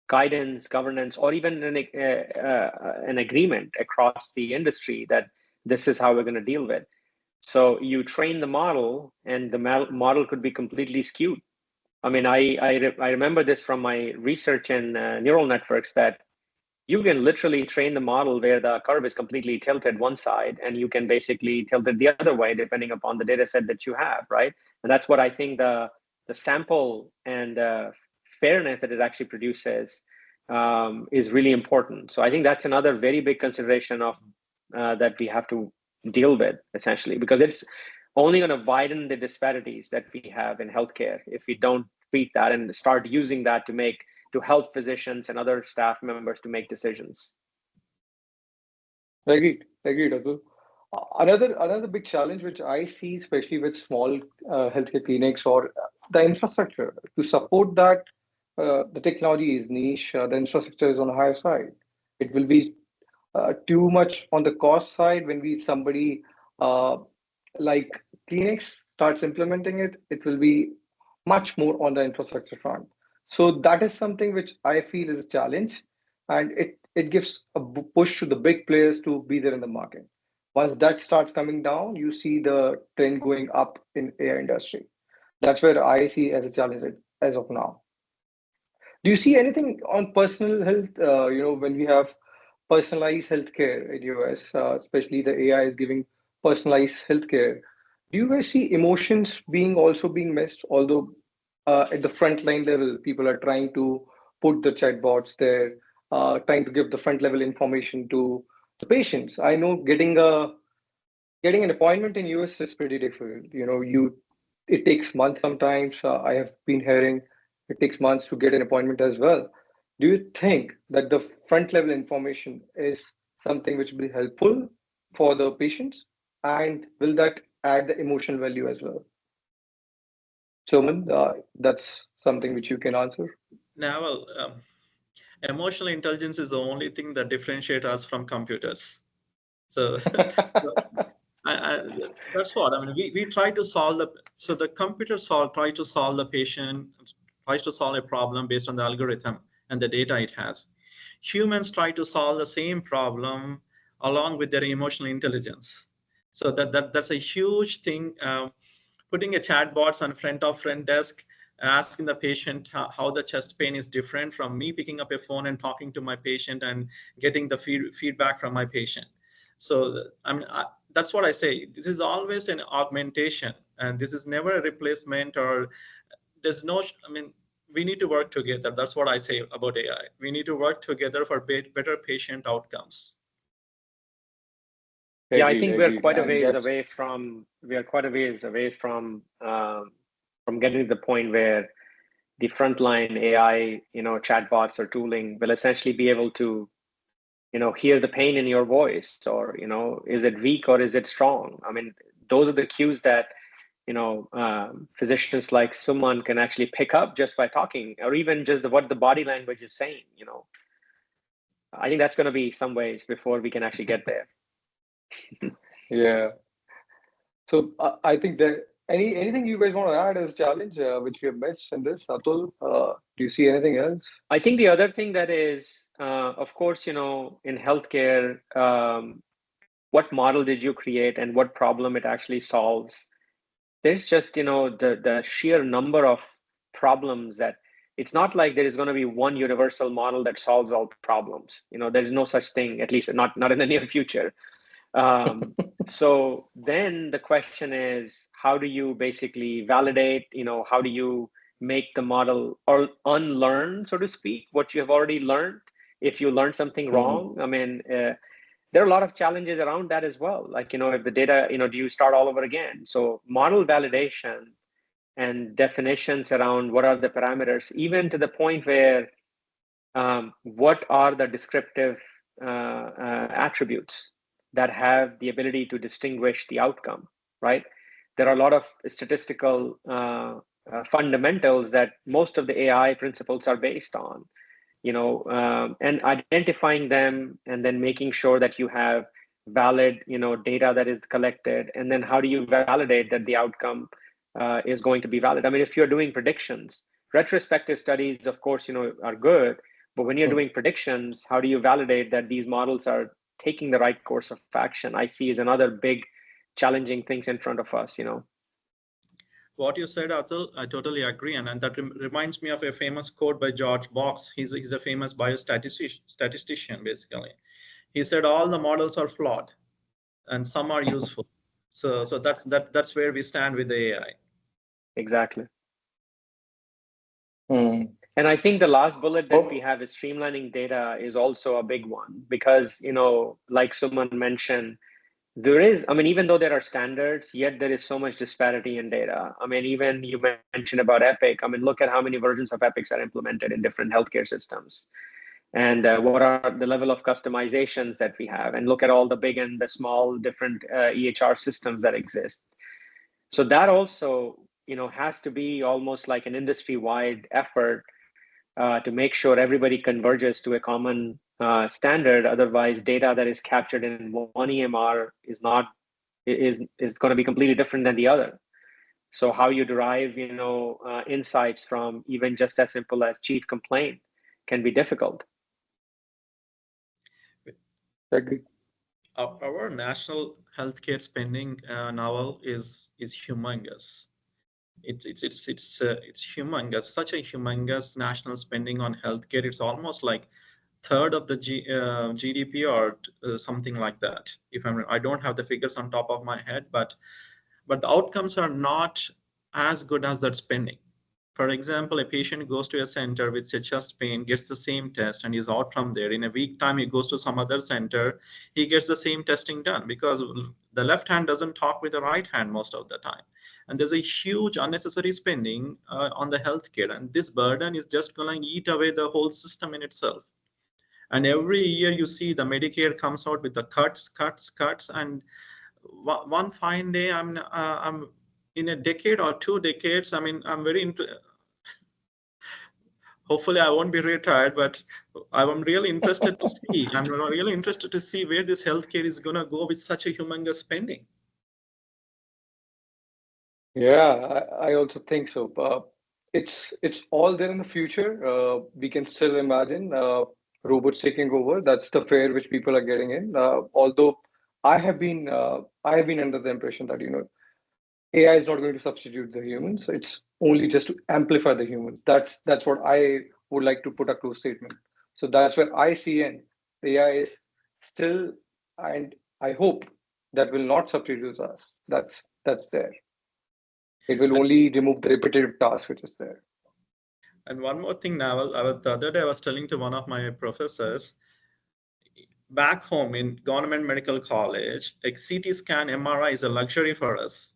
guidance, governance, or even an agreement across the industry that this is how we're going to deal with. So you train the model, and the model could be completely skewed. I mean, I remember this from my research in neural networks, that you can literally train the model where the curve is completely tilted one side, and you can basically tilt it the other way depending upon the data set that you have, right? And that's what I think the sample and fairness that it actually produces is really important. So I think that's another very big consideration of that we have to deal with, essentially, because it's only going to widen the disparities that we have in healthcare if we don't treat that and start using that to help physicians and other staff members to make decisions. Agreed, Atul. Another big challenge which I see, especially with small healthcare clinics or the infrastructure to support that, the technology is niche, the infrastructure is on a higher side. It will be too much on the cost side when we somebody uh, like clinics starts implementing it. It will be much more on the infrastructure front. So that is something which I feel is a challenge, and it gives a push to the big players to be there in the market. Once that starts coming down, you see the trend going up in AI industry. That's where I see as a challenge as of now. Do you see anything on personal health? When we have personalized healthcare in US, especially the AI is giving personalized healthcare. Do you guys see emotions being also being missed? Although at the frontline level, people are trying to put the chatbots there, trying to give the front level information to the patients. I know getting an appointment in US is pretty difficult. It takes months sometimes. I have been hearing it takes months to get an appointment as well. Do you think that the front level information is something which will be helpful for the patients, and will that add the emotional value as well? Soman, that's something which you can answer. Now, well, emotional intelligence is the only thing that differentiates us from computers. So, that's what I mean. We try to solve the computer try to solve the patient tries to solve a problem based on the algorithm and the data it has. Humans try to solve the same problem along with their emotional intelligence. So that's a huge thing. Putting a chatbots on front desk, asking the patient how the chest pain is different from me picking up a phone and talking to my patient and getting the feedback from my patient. So that's what I say. This is always an augmentation, and this is never a replacement. Or there's no. We need to work together. That's what I say about AI. We need to work together for better patient outcomes. Yeah, I think Agreed. And that's we are quite a ways away from getting to the point where the frontline AI, chatbots or tooling will essentially be able to, hear the pain in your voice, or, is it weak or is it strong? I mean, those are the cues that, physicians like Suman can actually pick up just by talking, or even just what the body language is saying. I think that's going to be some ways before we can actually get there. yeah. So I think that anything you guys want to add as challenge which we have missed in this, Atul? Do you see anything else? I think the other thing that is, of course, in healthcare, what model did you create and what problem it actually solves? There's just, the sheer number of problems that it's not like there is going to be one universal model that solves all problems. There's no such thing, at least not in the near future. So then the question is, how do you basically validate, how do you make the model or unlearn, so to speak, what you have already learned if you learn something wrong? I mean, there are a lot of challenges around that as well. Like, if the data, do you start all over again? So model validation and definitions around what are the parameters, even to the point where what are the descriptive attributes that have the ability to distinguish the outcome, right? There are a lot of statistical fundamentals that most of the AI principles are based on, and identifying them and then making sure that you have valid, data that is collected. And then how do you validate that the outcome is going to be valid? I mean, if you're doing predictions, retrospective studies, of course, are good, but when you're doing predictions, how do you validate that these models are taking the right course of action? I see is another big challenging things in front of us. What you said, Atul, I totally agree. And that reminds me of a famous quote by George Box. He's a famous biostatistician, basically. He said, all the models are flawed and some are useful. So that's where we stand with the AI. Exactly. Hmm. And I think the last bullet that we have is streamlining data is also a big one, because, like Suman mentioned, even though there are standards, yet there is so much disparity in data. I mean, even you mentioned about Epic. I mean, look at how many versions of Epics are implemented in different healthcare systems. and what are the level of customizations that we have, and look at all the big and the small different EHR systems that exist. So that also, has to be almost like an industry-wide effort to make sure everybody converges to a common standard. Otherwise, data that is captured in one EMR is going to be completely different than the other. So how you derive, insights from even just as simple as chief complaint can be difficult. Agree. Our national healthcare spending now is humongous. It's humongous, such a humongous national spending on healthcare. It's almost like third of the GDP or something like that. I don't have the figures on top of my head, but the outcomes are not as good as that spending. For example, a patient goes to a center with a chest pain, gets the same test, and is out from there. In a week time, he goes to some other center, he gets the same testing done, because the left hand doesn't talk with the right hand most of the time. And there's a huge unnecessary spending on the healthcare, and this burden is just going to eat away the whole system in itself. And every year you see the Medicare comes out with the cuts, and one fine day I'm in a decade or 2 decades, I'm very hopefully I won't be retired, but I'm really interested to see. I'm really interested to see where this healthcare is going to go with such a humongous spending. Yeah, I also think so. It's all there in the future. We can still imagine robots taking over. That's the fear which people are getting in. Although I have been under the impression that AI is not going to substitute the humans. It's only just to amplify the humans. That's what I would like to put a close statement. So that's where I see in AI is still, and I hope that will not substitute us. That's there. It will only remove the repetitive task which is there. And one more thing, Naval, the other day I was telling to one of my professors, back home in government medical college, like CT scan, MRI is a luxury for us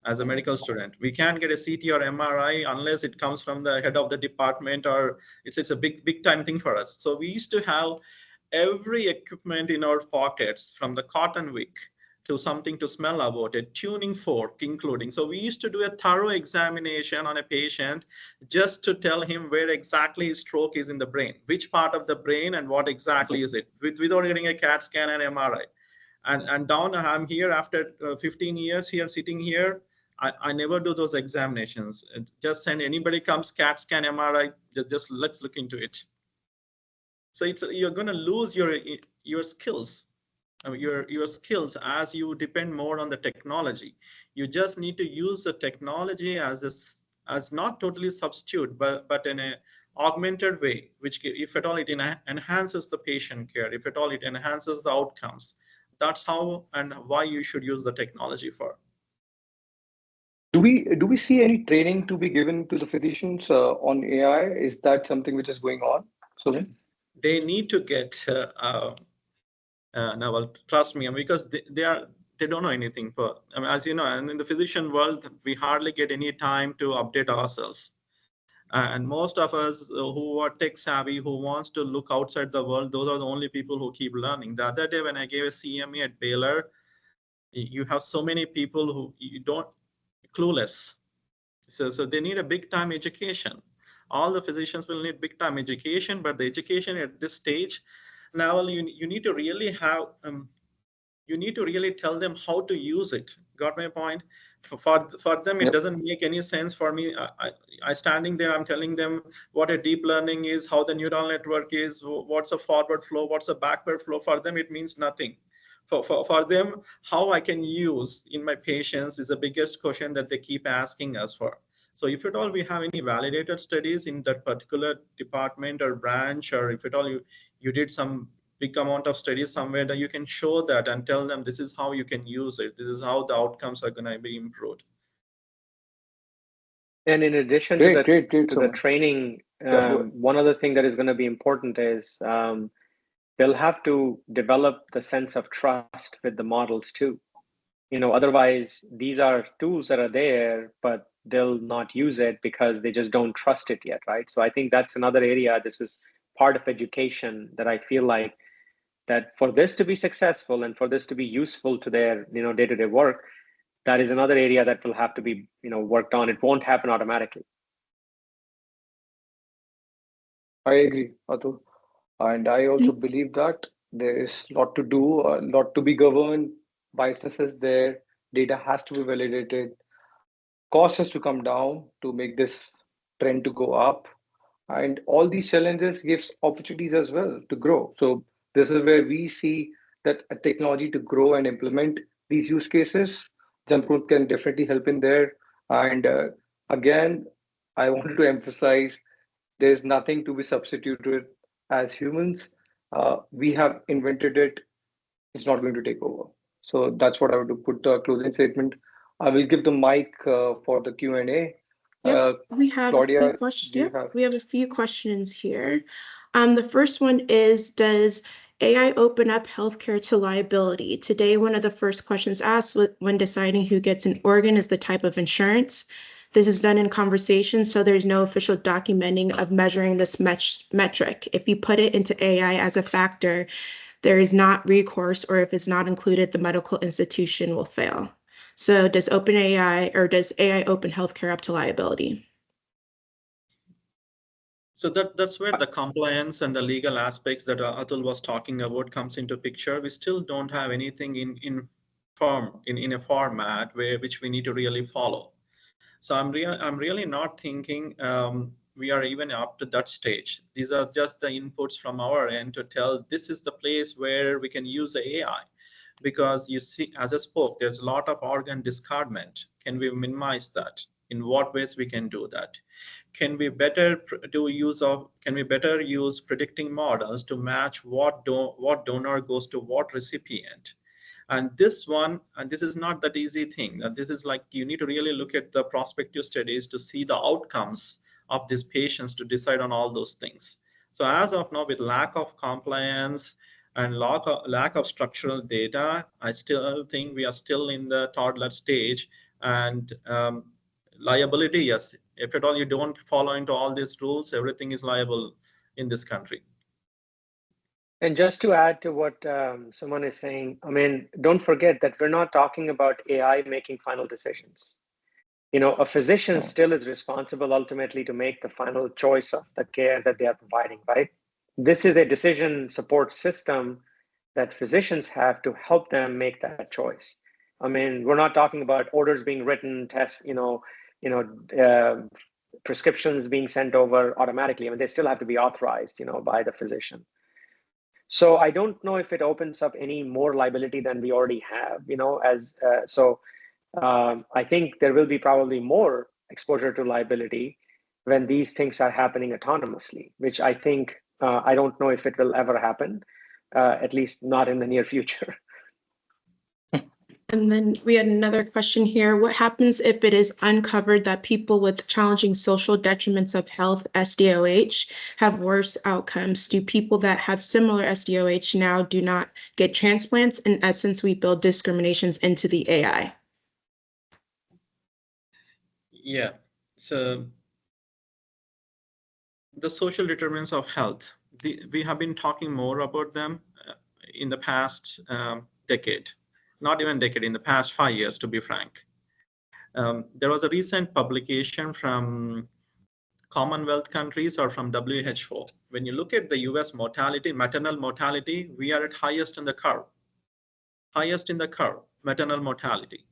as a medical student. We can't get a CT or MRI unless it comes from the head of the department, or it's a big time thing for us. So we used to have every equipment in our pockets, from the cotton wick to something to smell about it, tuning fork including. So we used to do a thorough examination on a patient just to tell him where exactly his stroke is in the brain, which part of the brain and what exactly is it, without getting a CAT scan and MRI. And down, I'm here after 15 years here, sitting here. I never do those examinations. Just send anybody comes, CAT scan, MRI, just let's look into it. So you're going to lose your skills, your skills as you depend more on the technology. You just need to use the technology as not totally substitute, but in a augmented way, which if at all it enhances the patient care, if at all it enhances the outcomes. That's how and why you should use the technology for. Do we see any training to be given to the physicians on AI? Is that something which is going on? So They need to get now, well, trust me, because they don't know anything. As you know, and in the physician world, we hardly get any time to update ourselves. And most of us who are tech savvy, who wants to look outside the world, those are the only people who keep learning. The other day when I gave a CME at Baylor, you have so many people who you don't clueless. So they need a big time education. All the physicians will need big time education, but the education at this stage, now you need to really have you need to really tell them how to use it. Got my point? For them, it yep. doesn't make any sense. For me, I standing there, I'm telling them what a deep learning is, how the neural network is, what's a forward flow, what's a backward flow. For them, it means nothing. For them, how I can use in my patients is the biggest question that they keep asking us for. So if at all we have any validated studies in that particular department or branch, or if at all you did some big amount of studies somewhere, that you can show that and tell them this is how you can use it, this is how the outcomes are going to be improved. And in addition Great, to great, great. the training, Yeah, one other thing that is going to be important is they'll have to develop the sense of trust with the models too. Otherwise these are tools that are there, but they'll not use it because they just don't trust it yet, right? So I think that's another area. This is part of education that I feel like that for this to be successful and for this to be useful to their day-to-day work, that is another area that will have to be worked on. It won't happen automatically. I agree, Atul. And I also believe that there is a lot to do, a lot to be governed, biases there, data has to be validated, cost has to come down to make this trend to go up. And all these challenges gives opportunities as well to grow. So this is where we see that a technology to grow and implement these use cases, Jamprut can definitely help in there. And again, I wanted to emphasize there's nothing to be substituted as humans. We have invented it. It's not going to take over. So that's what I would put the closing statement. I will give the mic for the Q&A. Yep, we have Claudia, a few questions. do you Yep, have? we have a few questions here. The first one is, does AI open up healthcare to liability? Today, one of the first questions asked when deciding who gets an organ is the type of insurance. This is done in conversation, so there's no official documenting of measuring this metric. If you put it into AI as a factor, there is not recourse, or if it's not included, the medical institution will fail. So does does AI open healthcare up to liability? So that's where the compliance and the legal aspects that Atul was talking about comes into picture. We still don't have anything in a format which we need to really follow. So I'm really not thinking we are even up to that stage. These are just the inputs from our end to tell this is the place where we can use the AI. Because you see, as I spoke, there's a lot of organ discardment. Can we minimize that? In what ways we can do that? Can we better use predicting models to match what donor goes to what recipient? And this is not that easy thing. This is like you need to really look at the prospective studies to see the outcomes of these patients to decide on all those things. So as of now, with lack of compliance and lack of structural data, I still think we are still in the toddler stage. And liability, yes, if at all you don't follow into all these rules, everything is liable in this country. And just to add to what someone is saying, I mean, don't forget that we're not talking about AI making final decisions. A physician still is responsible ultimately to make the final choice of the care that they are providing, right? This is a decision support system that physicians have to help them make that choice. I mean, we're not talking about orders being written, tests, prescriptions being sent over automatically. I mean, they still have to be authorized, by the physician. So I don't know if it opens up any more liability than we already have, I think there will be probably more exposure to liability when these things are happening autonomously, which I think, I don't know if it will ever happen, at least not in the near future. And then we had another question here. What happens if it is uncovered that people with challenging social detriments of health, SDOH, have worse outcomes? Do people that have similar SDOH now do not get transplants? In essence, we build discriminations into the AI. Yeah, so the social determinants of health, we have been talking more about them in the past decade. Not even decade, in the past 5 years, to be frank. There was a recent publication from Commonwealth countries or from WHO. When you look at the US mortality, maternal mortality, we are at highest in the curve. Highest in the curve, maternal mortality.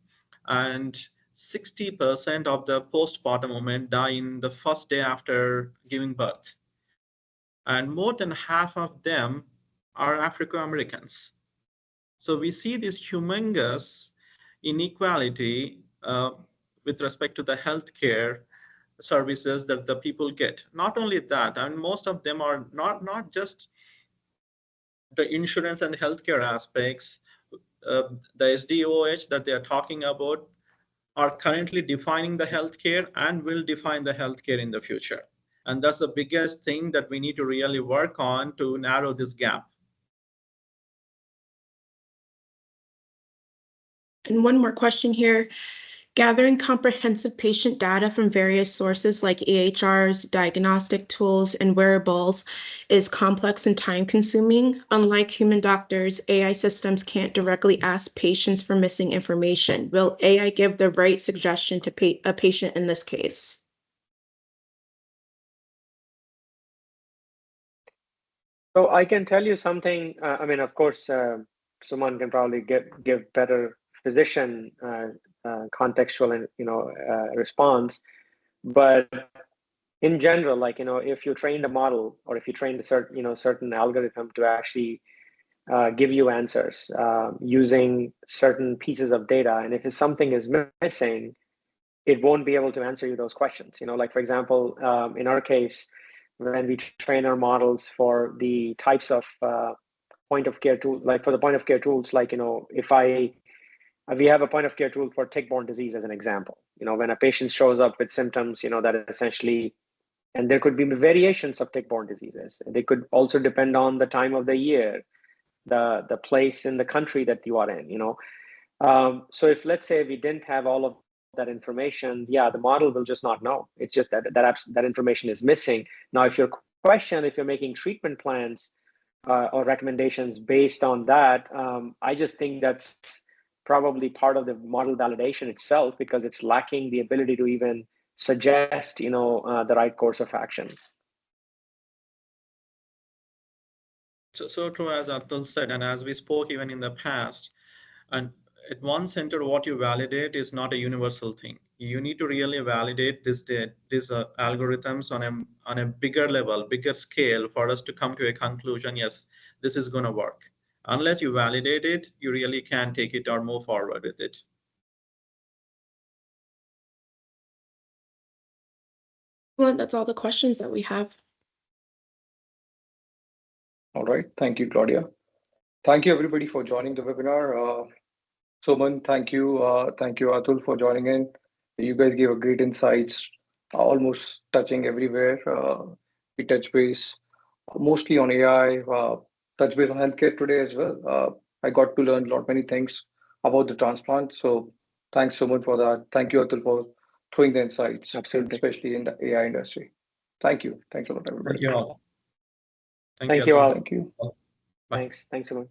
And 60% of the postpartum women die in the first day after giving birth. And more than half of them are African Americans. So we see this humongous inequality with respect to the healthcare services that the people get. Not only that, and most of them are not just the insurance and healthcare aspects, the SDOH that they are talking about are currently defining the healthcare and will define the healthcare in the future. And that's the biggest thing that we need to really work on to narrow this gap. And one more question here. Gathering comprehensive patient data from various sources like EHRs, diagnostic tools, and wearables is complex and time-consuming. Unlike human doctors, AI systems can't directly ask patients for missing information. Will AI give the right suggestion to a patient in this case? So I can tell you something. I mean, of course, someone can probably give better physician contextual and response. But in general, like if you trained a model or if you trained a certain algorithm to actually give you answers using certain pieces of data, and if something is missing, it won't be able to answer you those questions. Like for example, in our case, when we train our models for the types of point of care tool, like for the point of care tools, like if we have a point of care tool for tick-borne disease as an example. When a patient shows up with symptoms, that essentially, and there could be variations of tick-borne diseases. They could also depend on the time of the year, the place in the country that you are in. So if, let's say, we didn't have all of that information, yeah, the model will just not know. It's just that information is missing. Now, if you're making treatment plans or recommendations based on that, I just think that's probably part of the model validation itself, because it's lacking the ability to even suggest, the right course of action. So true, as Atul said, and as we spoke even in the past, and at one center, what you validate is not a universal thing. You need to really validate these algorithms on a bigger level, bigger scale, for us to come to a conclusion. Yes, this is going to work. Unless you validate it, you really can't take it or move forward with it. Well, that's all the questions that we have. All right. Thank you, Claudia. Thank you, everybody, for joining the webinar. Suman, thank you. Thank you, Atul, for joining in. You guys gave a great insights, almost touching everywhere. We touch base mostly on AI, touch base on healthcare today as well. I got to learn many things about the transplant. So thanks so much for that. Thank you, Atul, for throwing the insights, Absolutely. especially in the AI industry. Thank you. Thanks a lot, everybody. Thank you all. Thank you all. Thank you. Bye. Thanks so much.